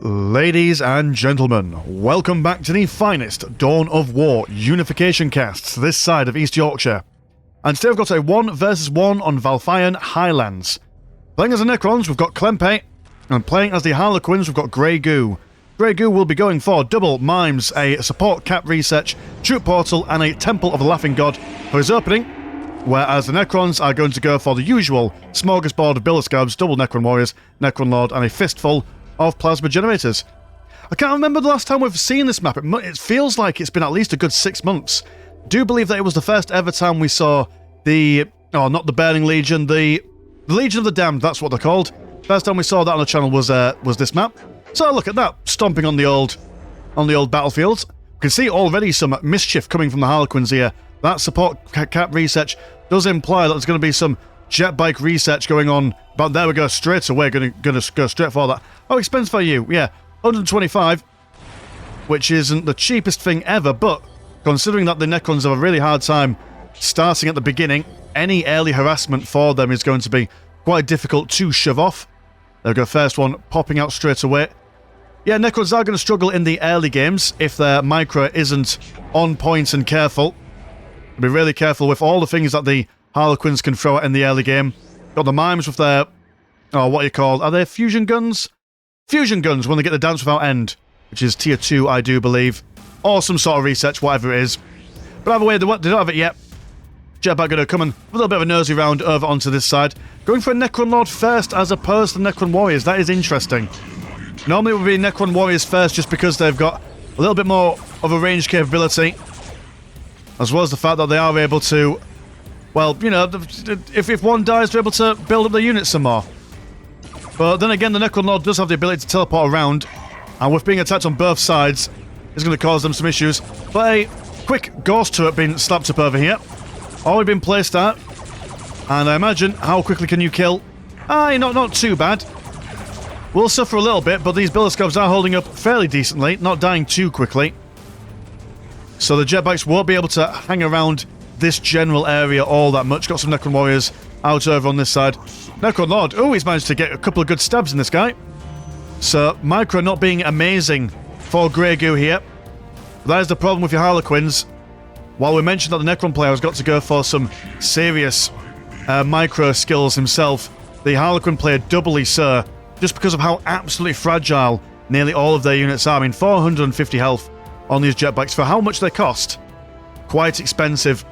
Ladies and gentlemen, welcome back to the finest Dawn of War Unification casts this side of East Yorkshire. And today we've got a 1 versus 1 on Valfian Highlands. Playing as the Necrons, we've got cklempay, and playing as the Harlequins, we've got graygoo. Graygoo will be going for double mimes, a support cap research, troop portal, and a Temple of the Laughing God for his opening, whereas the Necrons are going to go for the usual smorgasbord of Billiscabs, double Necron warriors, Necron lord, and a fistful of plasma generators. I can't remember the last time we've seen this map. It feels like it's been at least a good 6 months. Do believe that it was the first ever time we saw the... oh, not the Burning Legion, the Legion of the Damned, that's what they're called. First time we saw that on the channel was this map. So look at that, stomping on the old battlefields. You can see already some mischief coming from the Harlequins here. That support cap research does imply that there's going to be some jet bike research going on. But there we go, straight away, going to go straight for that. How expensive are you? Yeah, 125, which isn't the cheapest thing ever, but considering that the Necrons have a really hard time starting at the beginning, any early harassment for them is going to be quite difficult to shove off. There we go, first one popping out straight away. Yeah, Necrons are going to struggle in the early games if their micro isn't on point and careful. Be really careful with all the things that the Harlequins can throw out in the early game. Got the mimes with their... oh, what are you called? Are they fusion guns? Fusion guns when they get the dance without end, which is tier 2, I do believe. Or some sort of research, whatever it is. But either way, they don't have it yet. Jetpack going to come and a little bit of a nosy round over onto this side. Going for a Necron Lord first as opposed to Necron Warriors. That is interesting. Normally it would be Necron Warriors first just because they've got a little bit more of a range capability. As well as the fact that they are able to... well, you know, if one dies, they're able to build up their units some more. But then again, the Necron Lord does have the ability to teleport around, and with being attacked on both sides, it's going to cause them some issues. But a quick ghost turret being slapped up over here. Already been placed at, and I imagine, how quickly can you kill? Aye, not too bad. We'll suffer a little bit, but these Billiscabs are holding up fairly decently, not dying too quickly. So the jetbikes won't be able to hang around this general area all that much. Got some Necron Warriors out over on this side. Necron Lord, oh, he's managed to get a couple of good stabs in this guy. So, micro not being amazing for graygoo here. That is the problem with your Harlequins. While we mentioned that the Necron player has got to go for some serious micro skills himself, the Harlequin player doubly so, just because of how absolutely fragile nearly all of their units are. I mean, 450 health on these jetbikes for how much they cost. Quite expensive.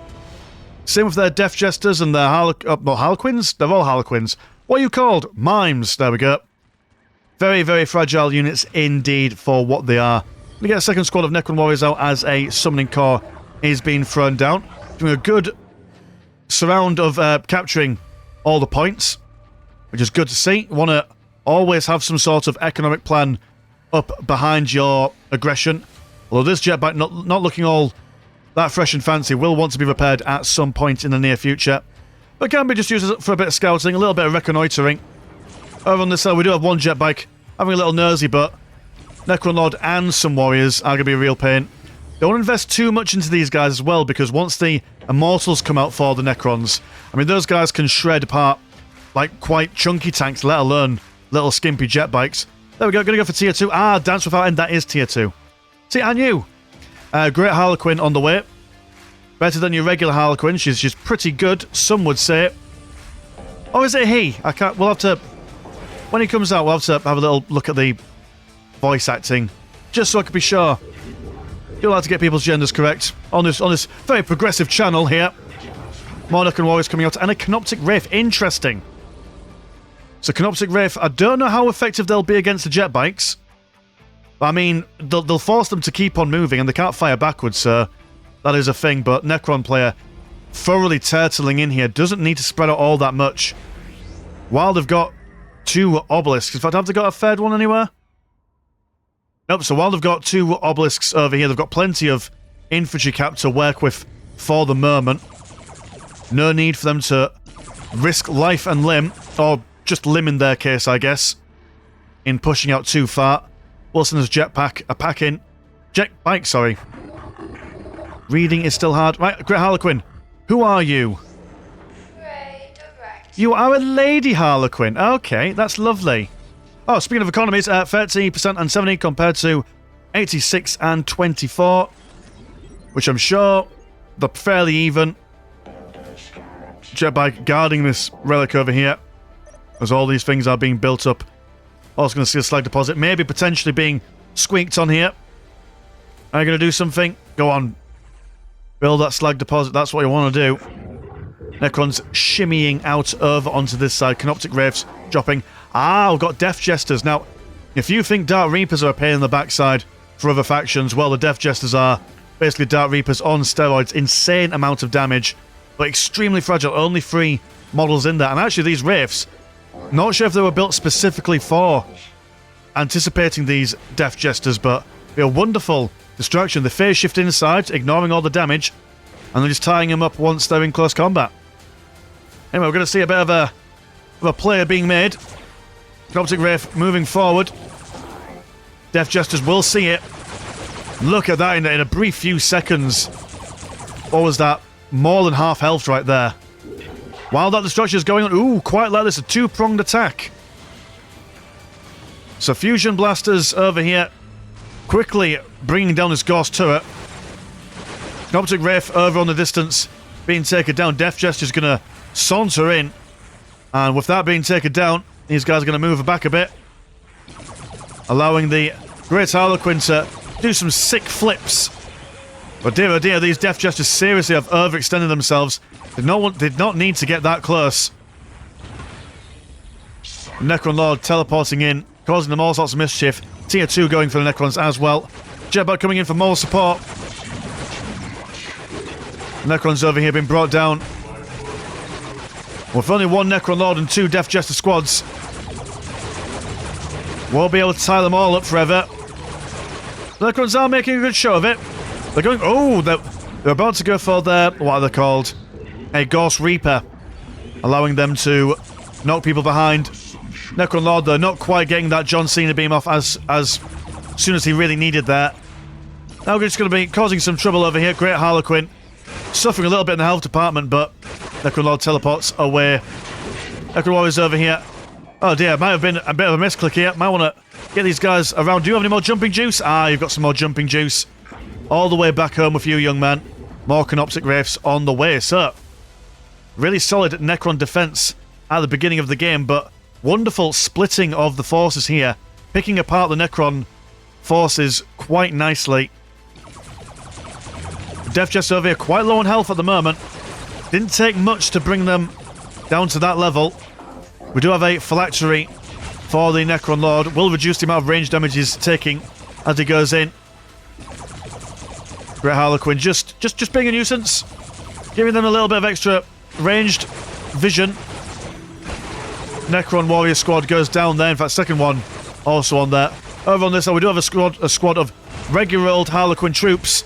Same with their Death Jesters and their Harlequins? They're all Harlequins. What are you called? Mimes. There we go. Very, very fragile units indeed for what they are. We get a second squad of Necron Warriors out as a summoning core is being thrown down. Doing a good surround of capturing all the points, which is good to see. You want to always have some sort of economic plan up behind your aggression. Although this jetbike not looking all that fresh and fancy, will want to be repaired at some point in the near future. But can be just used for a bit of scouting, a little bit of reconnoitering. Over on this side we do have one jetbike having a little nosy, but Necron Lord and some warriors are going to be a real pain. Don't invest too much into these guys as well, because once the Immortals come out for the Necrons, I mean, those guys can shred apart like quite chunky tanks, let alone little skimpy jetbikes. There we go, going to go for tier 2. Ah, Dance Without End, that is tier 2. See, I knew. Great Harlequin on the way. Better than your regular Harlequin. She's pretty good, some would say. Or is it he? I can't... we'll have to... when he comes out, we'll have to have a little look at the voice acting, just so I can be sure. You'll have to get people's genders correct on this very progressive channel here. More Necron Warriors coming out, and a Canoptic Wraith. Interesting. So Canoptic Wraith, I don't know how effective they'll be against the jet bikes. I mean, they'll force them to keep on moving, and they can't fire backwards, so that is a thing. But Necron player thoroughly turtling in here, doesn't need to spread out all that much. While they've got 2 obelisks. In fact, have they got a third one anywhere? Nope, so while they've got 2 obelisks over here, they've got plenty of infantry cap to work with for the moment. No need for them to risk life and limb, or just limb in their case, I guess, in pushing out too far. Wilson's jetpack, a pack in. Jetbike, sorry. Reading is still hard. Right, Great Harlequin. Who are you? Grey Direct. You are a lady Harlequin. Okay, that's lovely. Oh, speaking of economies, 30% and 70 compared to 86 and 24, which I'm sure they're fairly even. By guarding this relic over here, as all these things are being built up. Also going to see a slag deposit, maybe potentially being squeaked on here. Are you going to do something? Go on. Build that slag deposit, that's what you want to do. Necrons shimmying out over onto this side. Canoptic Wraiths dropping. Ah, we've got Death Jesters. Now, if you think Dark Reapers are a pain in the backside for other factions, well, the Death Jesters are basically Dark Reapers on steroids. Insane amount of damage, but extremely fragile. Only 3 models in there. And actually, these Wraiths, not sure if they were built specifically for anticipating these Death Jesters, but they're a wonderful distraction. The phase shift inside, ignoring all the damage, and then just tying them up once they're in close combat. Anyway, we're going to see a bit of a play being made. Canoptic Wraith moving forward. Death Jesters will see it. Look at that in a brief few seconds. What was that? More than half health right there. While that destruction is going on, ooh, quite like this, a 2-pronged attack. So Fusion Blasters over here, quickly bringing down this Gauss turret. Canoptic Wraith over on the distance, being taken down. Death Jester's going to saunter in, and with that being taken down, these guys are going to move back a bit, allowing the Great Harlequin to do some sick flips. But dear oh dear, these Death Jesters seriously have overextended themselves. Did not need to get that close. Necron Lord teleporting in, causing them all sorts of mischief. Tier 2 going for the Necrons as well. Jetbot coming in for more support. Necrons over here being brought down. With only 1 Necron Lord and 2 Death Jester squads, won't be able to tie them all up forever. The Necrons are making a good show of it. They're going... Oh, they're about to go for their... What are they called? A Gauss Reaper. Allowing them to knock people behind. Necron Lord, though, not quite getting that John Cena beam off as soon as he really needed that. Now we're just going to be causing some trouble over here. Great Harlequin suffering a little bit in the health department, but Necron Lord teleports away. Necron Warriors over here. Oh dear, might have been a bit of a misclick here. Might want to get these guys around. Do you have any more jumping juice? Ah, you've got some more jumping juice. All the way back home with you, young man. More Canoptic Wraiths on the way. So, really solid Necron defense at the beginning of the game, but wonderful splitting of the forces here. Picking apart the Necron forces quite nicely. Death Jester over here quite low on health at the moment. Didn't take much to bring them down to that level. We do have a phylactery for the Necron Lord. Will reduce the amount of range damage he's taking as he goes in. Great Harlequin just being a nuisance. Giving them a little bit of extra ranged vision. Necron Warrior squad goes down there. In fact, second one also on there. Over on this side, we do have a squad of regular old Harlequin troops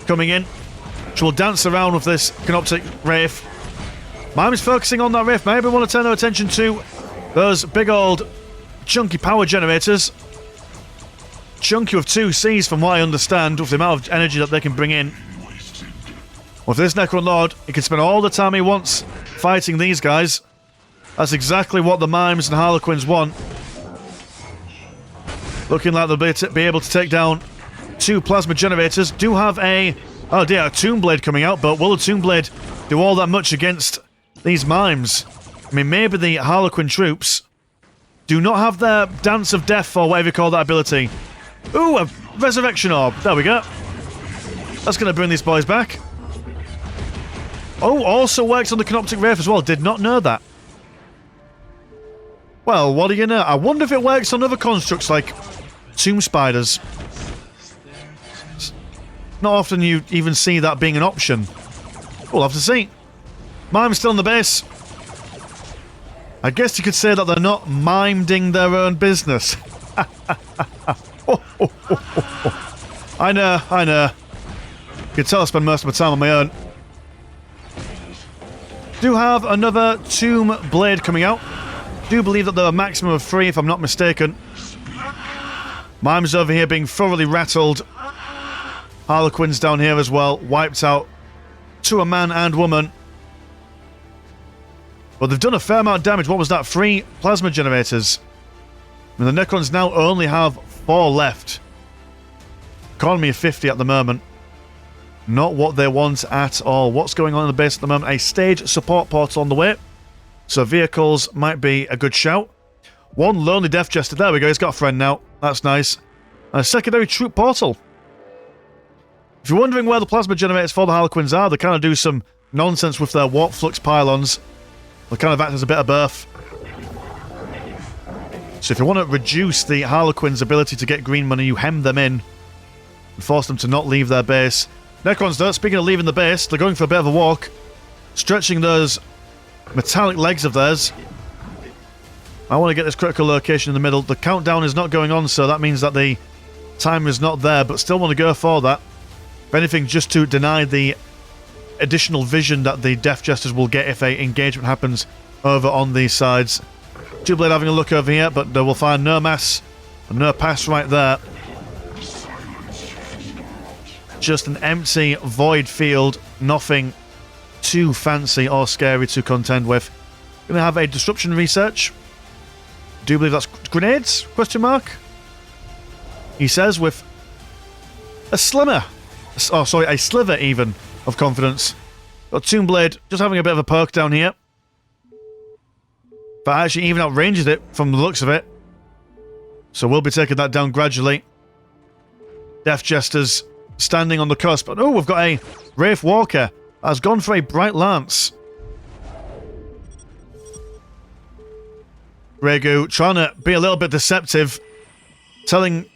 coming in, which will dance around with this Canoptic Wraith. Mime's focusing on that Wraith. Maybe we want to turn our attention to those big old chunky power generators. Chunky with 2 Cs from what I understand, with the amount of energy that they can bring in. With this Necron Lord, he can spend all the time he wants fighting these guys. That's exactly what the Mimes and Harlequins want. Looking like they'll be able to take down 2 plasma generators. Do have a... Oh dear, a Tomb Blade coming out, but will a Tomb Blade do all that much against these Mimes? I mean, maybe the Harlequin troops do not have their Dance of Death, or whatever you call that ability. Ooh, a Resurrection Orb. There we go. That's going to bring these boys back. Oh, also works on the Canoptic Wraith as well. Did not know that. Well, what do you know? I wonder if it works on other constructs like Tomb Spiders. Not often you even see that being an option. We'll have to see. Mime's still on the base. I guess you could say that they're not minding their own business. I know. You can tell I spend most of my time on my own. Do have another Tomb Blade coming out. Do believe that there are a maximum of 3, if I'm not mistaken. Mime's over here being thoroughly rattled. Harlequins down here as well, wiped out to a man and woman. But they've done a fair amount of damage. What was that? 3 plasma generators. I mean, the Necrons now only have 4 left. Economy of 50 at the moment. Not what they want at all. What's going on in the base at the moment? A stage support portal on the way. So vehicles might be a good shout. One lonely Death Jester. There we go. He's got a friend now. That's nice. And a secondary troop portal. If you're wondering where the plasma generators for the Harlequins are, they kind of do some nonsense with their warp flux pylons. They kind of act as a bit of birth. So if you want to reduce the Harlequins' ability to get green money, you hem them in and force them to not leave their base. Necrons, though, speaking of leaving the base, they're going for a bit of a walk, stretching those metallic legs of theirs. I want to get this critical location in the middle. The countdown is not going on, so that means that the timer is not there, but still want to go for that. If anything, just to deny the additional vision that the Death Jesters will get if a engagement happens over on these sides. Dublade having a look over here, but we'll find no mass and no pass right there. Just an empty void field, nothing too fancy or scary to contend with. Gonna have a disruption research. Do you believe that's grenades? Question mark. He says with a sliver even of confidence. Got Toonblade just having a bit of a perk down here. But actually even outranges it from the looks of it. So we'll be taking that down gradually. Death Jesters standing on the cusp. Oh, we've got a Wraith Walker that has gone for a Bright Lance. Graygoo trying to be a little bit deceptive, telling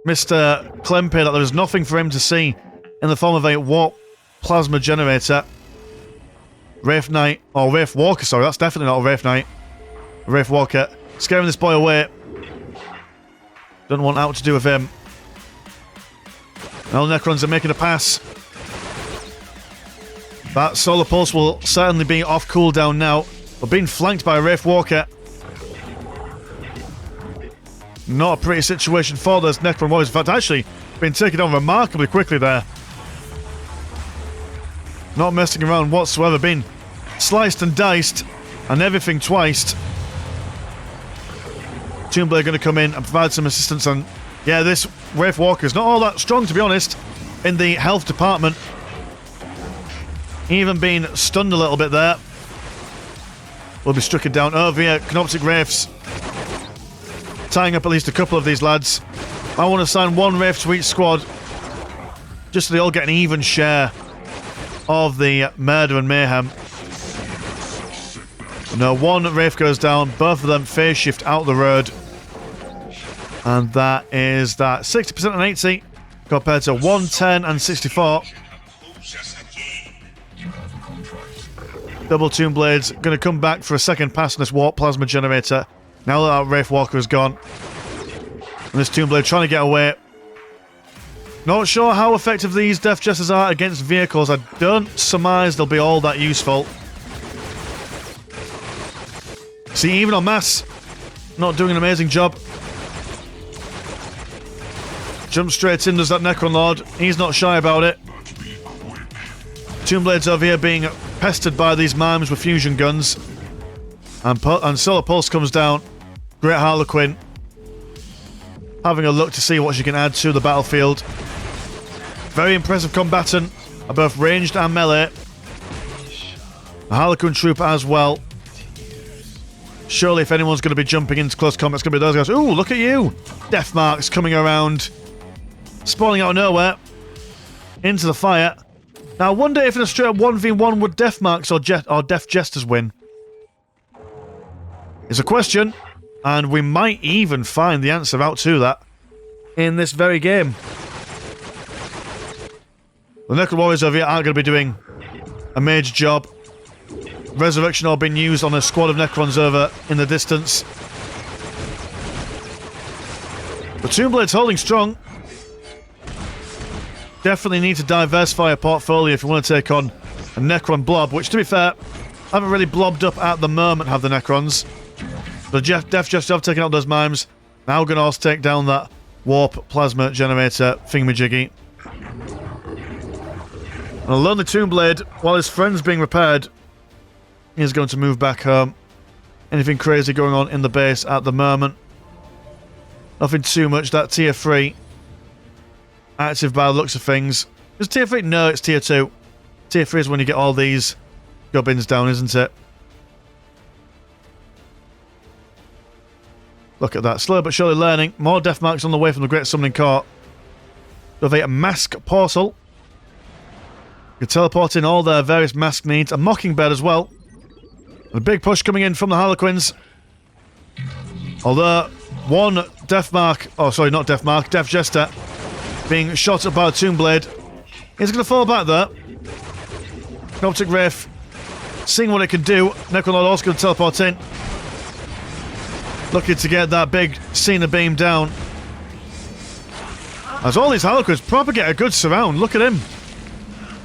Mr. cklempay that there is nothing for him to see in the form of a warp plasma generator. Wraith Knight, or Wraith Walker, sorry, that's definitely not a Wraith Knight. A Wraith Walker, scaring this boy away. Don't want out to do with him. Now the Necrons are making a pass. That Solar Pulse will certainly be off cooldown now. We're being flanked by a Wraith Walker. Not a pretty situation for those Necron Warriors. In fact, actually, been taken on remarkably quickly there. Not messing around whatsoever. Been sliced and diced, and everything twice. Toonblade going to come in and provide some assistance. And yeah, this Wraith Walker is not all that strong, to be honest, in the health department. Even being stunned a little bit there. Will be stricken down over here. Canoptic Wraiths tying up at least a couple of these lads. I want to assign one Wraith to each squad, just so they all get an even share of the murder and mayhem. No, one Wraith goes down, both of them phase shift out the road. And that is that 60% and 80 compared to 110 and 64. Double Toon Blades going to come back for a second pass on this warp plasma generator. Now that our Wraith Walker is gone. And this Toon Blade trying to get away. Not sure how effective these Death Jesters are against vehicles. I don't surmise they'll be all that useful. See, even on mass, not doing an amazing job. Jump straight in, does that Necron Lord. He's not shy about it. Toon Blades over here being pestered by these mimes with fusion guns. And Solar Pulse comes down. Great Harlequin. Having a look to see what she can add to the battlefield. Very impressive combatant. Both ranged and melee. A Harlequin troop as well. Surely if anyone's going to be jumping into close combat, it's going to be those guys. Ooh, look at you! Death marks coming around. Spawning out of nowhere. Into the fire. Now I wonder if in a straight 1v1 would Death Marks or Death Jesters win? It's a question, and we might even find the answer out to that in this very game. The Necron Warriors over here aren't going to be doing a major job. Resurrection Orb being used on a squad of Necrons over in the distance. But Toonblade's holding strong. Definitely need to diversify a portfolio if you want to take on a Necron blob, which, to be fair, haven't really blobbed up at the moment, have the Necrons. The Death Jester have taken out those mimes. Now going to also take down that warp plasma generator thingamajiggy. And a lonely Toonblade, while his friend's being repaired, is going to move back home. Anything crazy going on in the base at the moment? Nothing too much. That tier 3 active by the looks of things. Is tier 3? No, it's tier 2. Tier 3 is when you get all these gubbins down, isn't it? Look at that. Slow but surely learning. More death marks on the way from the Great Summoning Court. With a mask portal. You can teleport in all their various mask needs. A Mockingbird as well. And a big push coming in from the Harlequins. Although, one Death Mark... Oh, sorry, not Death Mark. Death Jester being shot at by a Tomb Blade. He's going to fall back there. Canoptic Wraith seeing what it can do. Necron Lord also going to teleport in. Looking to get that big Cena beam down. As all these Harlequins propagate a good surround. Look at him.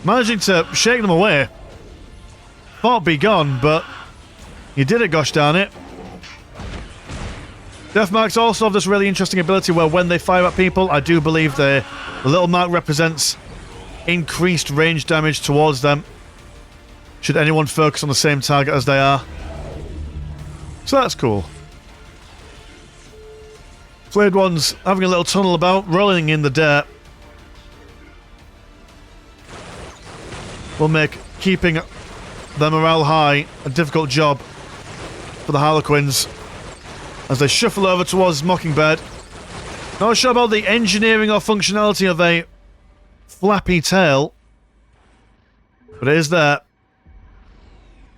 Managing to shake them away. Thought be gone, but he did it, gosh darn it. Death Marks also have this really interesting ability where when they fire at people, I do believe the little mark represents increased range damage towards them. Should anyone focus on the same target as they are. So that's cool. Flayed Ones having a little tunnel about, rolling in the dirt. Will make keeping their morale high a difficult job for the Harlequins as they shuffle over towards Mockingbird. Not sure about the engineering or functionality of a flappy tail, but it is there.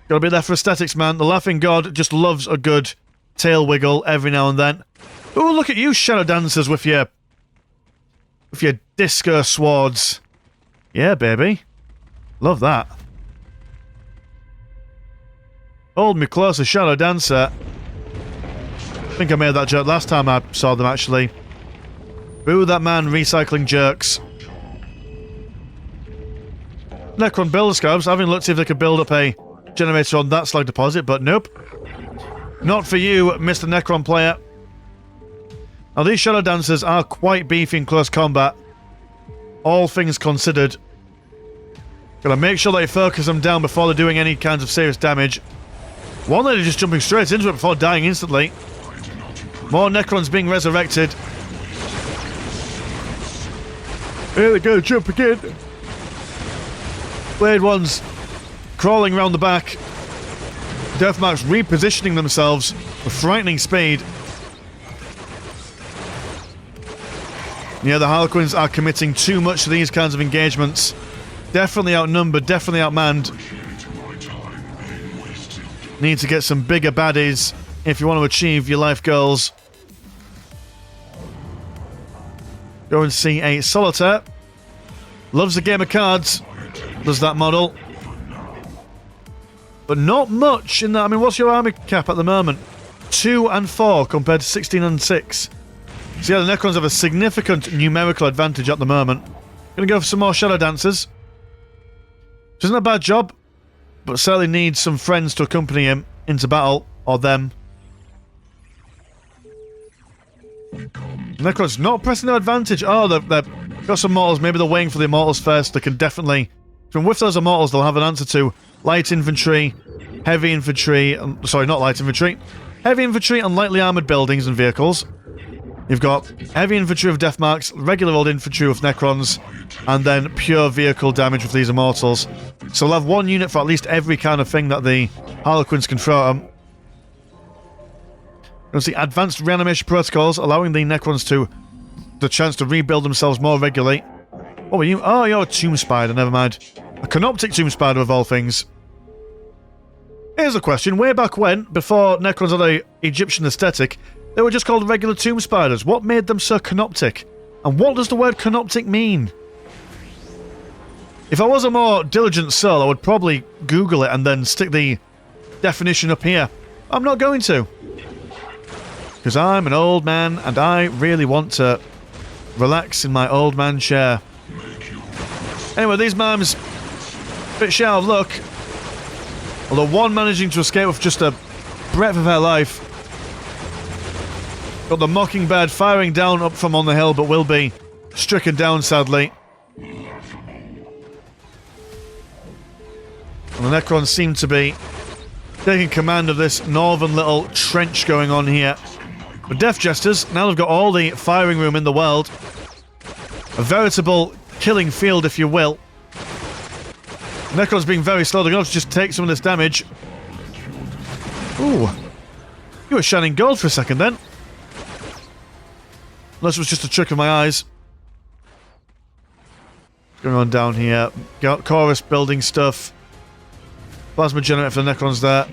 Gotta be there for aesthetics, man. The Laughing God just loves a good tail wiggle every now and then. Oh, look at you, Shadow Dancers, with your disco swords. Yeah, baby. Love that. Hold me closer, Shadow Dancer. I think I made that joke last time I saw them, actually. Boo that man, recycling jerks. Necron Builder Scabs, having looked to see if they could build up a generator on that slag deposit, but nope. Not for you, Mr. Necron player. Now, these Shadow Dancers are quite beefy in close combat. All things considered. Gotta make sure that you focus them down before they're doing any kinds of serious damage. One lady just jumping straight into it before dying instantly. More Necrons being resurrected. Here they go, jump again. Blade Ones crawling around the back. Deathmarks repositioning themselves with frightening speed. Yeah, the Harlequins are committing too much to these kinds of engagements. Definitely outnumbered, definitely outmanned. Need to get some bigger baddies if you want to achieve your life goals. Go and see a Solitaire. Loves a game of cards. Does that model. But not much in that. I mean, what's your army cap at the moment? 2 and 4 compared to 16 and 6. So yeah, the Necrons have a significant numerical advantage at the moment. Gonna go for some more Shadow Dancers. Which isn't a bad job, but certainly needs some friends to accompany him into battle, or them. Necrons not pressing their advantage. Oh, they've got some mortals. Maybe they're waiting for the immortals first. They can definitely... From with those immortals, they'll have an answer to light infantry, heavy infantry... sorry, not light infantry. Heavy infantry and lightly armoured buildings and vehicles. You've got heavy infantry of Deathmarks, regular old infantry with Necrons, and then pure vehicle damage with these immortals. So we'll have one unit for at least every kind of thing that the Harlequins can throw at them. You'll see advanced reanimation protocols, allowing the Necrons the chance to rebuild themselves more regularly. What were you? Oh, you're a Tomb Spider, never mind. A Canoptic Tomb Spider of all things. Here's a question. Way back when, before Necrons had an Egyptian aesthetic, they were just called regular Tomb Spiders. What made them so canoptic? And what does the word canoptic mean? If I was a more diligent soul, I would probably Google it and then stick the definition up here. I'm not going to. Because I'm an old man and I really want to relax in my old man chair. Anyway, these mimes, a bit shallow of luck. Although one managing to escape with just a breath of her life. Got the Mockingbird firing down up from on the hill, but will be stricken down, sadly. And the Necrons seem to be taking command of this northern little trench going on here. But Death Jesters, now they've got all the firing room in the world. A veritable killing field, if you will. Necrons being very slow. They're going to just take some of this damage. Ooh. You were shining gold for a second then. Unless it was just a trick of my eyes. Going on down here. Got chorus building stuff. Plasma generator for the Necrons there.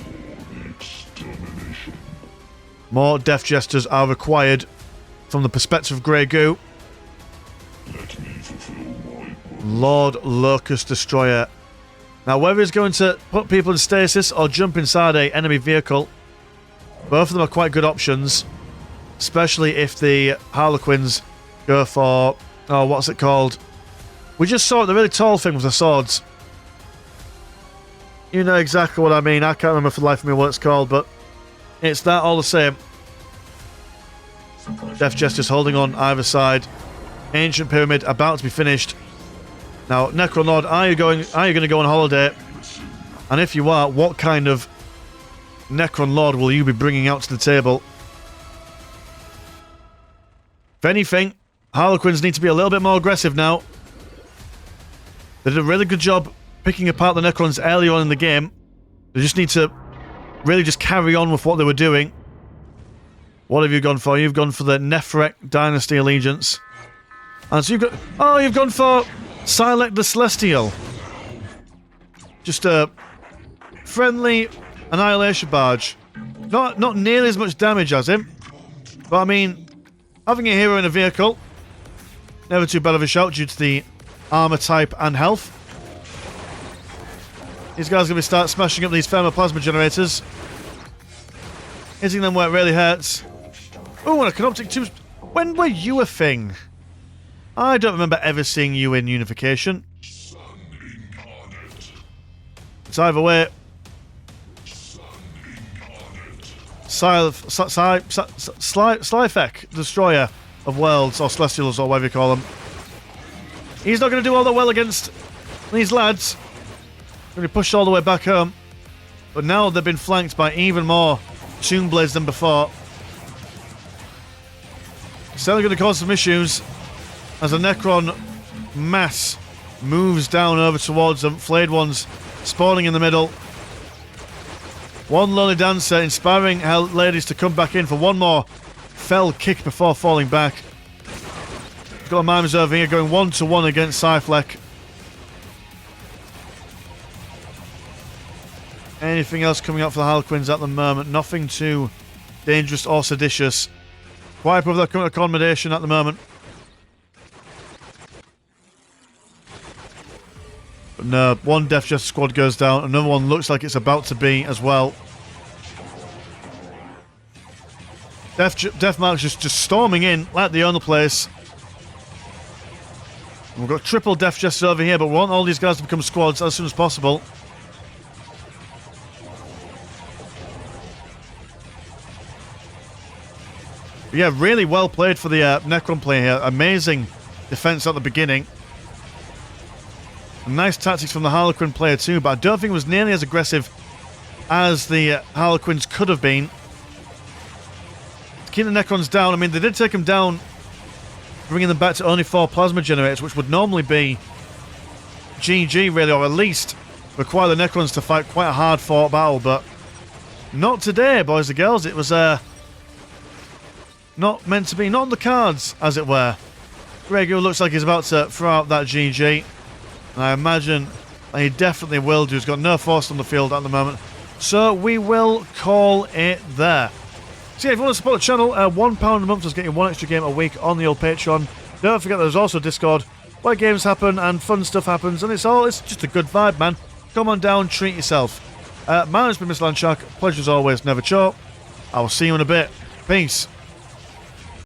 More Death Jesters are required from the perspective of graygoo. Lord Locust Destroyer. Now, whether he's going to put people in stasis or jump inside an enemy vehicle, both of them are quite good options. Especially if the Harlequins go for... Oh, what's it called? We just saw it, the really tall thing with the swords. You know exactly what I mean. I can't remember for the life of me what it's called, but it's that all the same. Death Jesters holding on either side. Ancient Pyramid about to be finished. Now, Necron Lord, are you going to go on holiday? And if you are, what kind of Necron Lord will you be bringing out to the table? If anything, Harlequins need to be a little bit more aggressive now. They did a really good job picking apart the Necrons early on in the game. They just need to really just carry on with what they were doing. What have you gone for? You've gone for the Nephrek Dynasty Allegiance. And so you've got... Oh, you've gone for Silek the Celestial. Just a friendly Annihilation Barge. Not nearly as much damage as him. But I mean, having a hero in a vehicle, never too bad of a shout due to the armor type and health. These guys are going to start smashing up these thermoplasma generators. Hitting them where it really hurts. Oh, and a Canoptic Tube. When were you a thing? I don't remember ever seeing you in Unification. It's either way. Slyfek, Destroyer of Worlds, or Celestials, or whatever you call them. He's not going to do all that well against these lads. Going to push all the way back home. But now they've been flanked by even more Tomb Blades than before. Still going to cause some issues as the Necron mass moves down over towards them. Flayed ones spawning in the middle. One Lonely Dancer inspiring hell ladies to come back in for one more fell kick before falling back. Got a Mimes over here going 1-to-1 against Cyflek. Anything else coming out for the Harlequins at the moment? Nothing too dangerous or seditious. Quite above their current accommodation at the moment. But no, one Death Jester squad goes down. Another one looks like it's about to be as well. Deathmark's just storming in like they own the place. We've got triple Death Jester over here, but we want all these guys to become squads as soon as possible. But yeah, really well played for the Necron player here. Amazing defense at the beginning. And nice tactics from the Harlequin player too, but I don't think it was nearly as aggressive as the Harlequins could have been. Keep the Necrons down. I mean, they did take them down, bringing them back to only 4 plasma generators, which would normally be GG really, or at least require the Necrons to fight quite a hard fought battle, but not today, boys and girls. It was not meant to be, not on the cards, as it were. Graygoo looks like he's about to throw out that GG. And I imagine he definitely will do. He's got no force on the field at the moment. So we will call it there. So yeah, if you want to support the channel, £1 a month does get you 1 extra game a week on the old Patreon. Don't forget there's also Discord where games happen and fun stuff happens, and it's just a good vibe, man. Come on down, treat yourself. My name's been Mr. Landshark. Pleasure as always, never choke. I will see you in a bit. Peace.